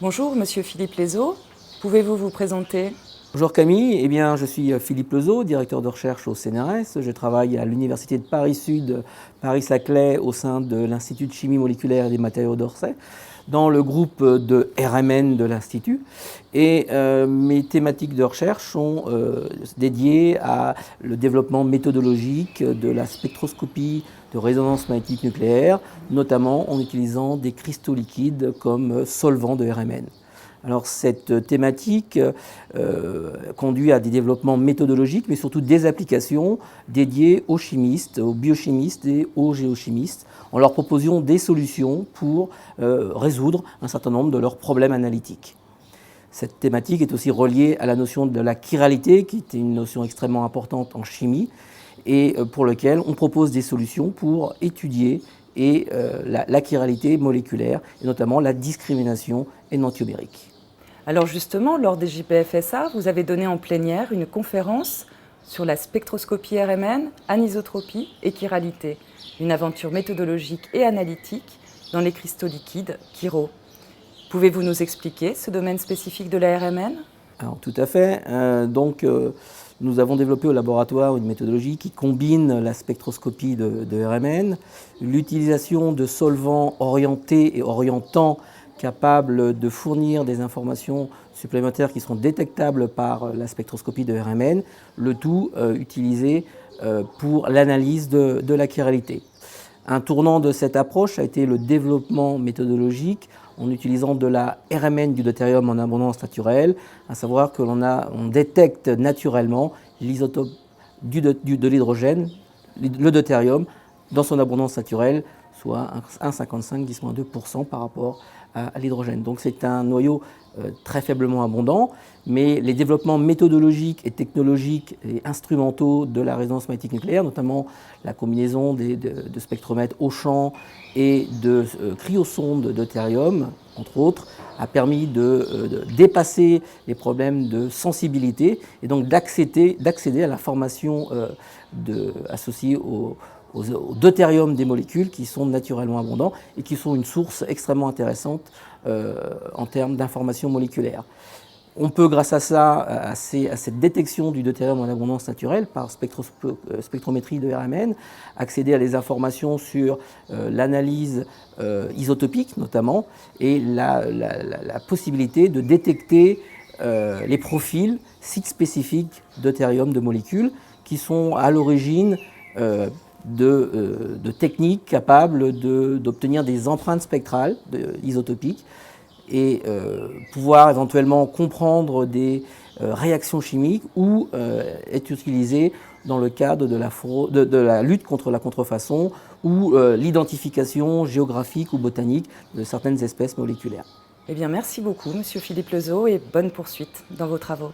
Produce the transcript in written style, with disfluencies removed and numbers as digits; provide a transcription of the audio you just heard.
Bonjour, Monsieur Philippe Lezeau. Pouvez-vous vous présenter? Bonjour Camille, je suis Philippe Lezeau, directeur de recherche au CNRS. Je travaille à l'Université de Paris-Sud, Paris-Saclay, au sein de l'Institut de chimie moléculaire et des matériaux d'Orsay, dans le groupe de RMN de l'Institut. Mes thématiques de recherche sont dédiées à le développement méthodologique de la spectroscopie de résonance magnétique nucléaire, notamment en utilisant des cristaux liquides comme solvants de RMN. Alors cette thématique conduit à des développements méthodologiques, mais surtout des applications dédiées aux chimistes, aux biochimistes et aux géochimistes, en leur proposant des solutions pour résoudre un certain nombre de leurs problèmes analytiques. Cette thématique est aussi reliée à la notion de la chiralité, qui est une notion extrêmement importante en chimie, et pour laquelle on propose des solutions pour étudier la chiralité moléculaire, et notamment la discrimination énantiomérique. Alors justement, lors des JPFSA, vous avez donné en plénière une conférence sur la spectroscopie RMN, anisotropie et chiralité, une aventure méthodologique et analytique dans les cristaux liquides chiro. Pouvez-vous nous expliquer ce domaine spécifique de la RMN? Alors tout à fait. Nous avons développé au laboratoire une méthodologie qui combine la spectroscopie de RMN, l'utilisation de solvants orientés et orientants capables de fournir des informations supplémentaires qui seront détectables par la spectroscopie de RMN, le tout utilisé pour l'analyse de la chiralité. Un tournant de cette approche a été le développement méthodologique en utilisant de la RMN du deutérium en abondance naturelle, à savoir que on détecte naturellement l'isotope de l'hydrogène, le deutérium, dans son abondance naturelle, soit 1,55 10-2% par rapport à l'hydrogène. Donc c'est un noyau très faiblement abondant, mais les développements méthodologiques et technologiques et instrumentaux de la résonance magnétique nucléaire, notamment la combinaison de spectromètres au champ et de cryosondes deutérium, entre autres, a permis de dépasser les problèmes de sensibilité et donc d'accéder à la formation associée au deutérium des molécules qui sont naturellement abondants et qui sont une source extrêmement intéressante en termes d'informations moléculaires. On peut, grâce à ça, à cette détection du deutérium en abondance naturelle par spectrométrie de RMN, accéder à des informations sur l'analyse isotopique notamment et la possibilité de détecter les profils site-spécifiques deutérium de molécules qui sont à l'origine de techniques capables d'obtenir des empreintes spectrales isotopiques et pouvoir éventuellement comprendre des réactions chimiques ou être utilisées dans le cadre de la lutte contre la contrefaçon ou l'identification géographique ou botanique de certaines espèces moléculaires. Eh bien, merci beaucoup, Monsieur Philippe Lezeau, et bonne poursuite dans vos travaux.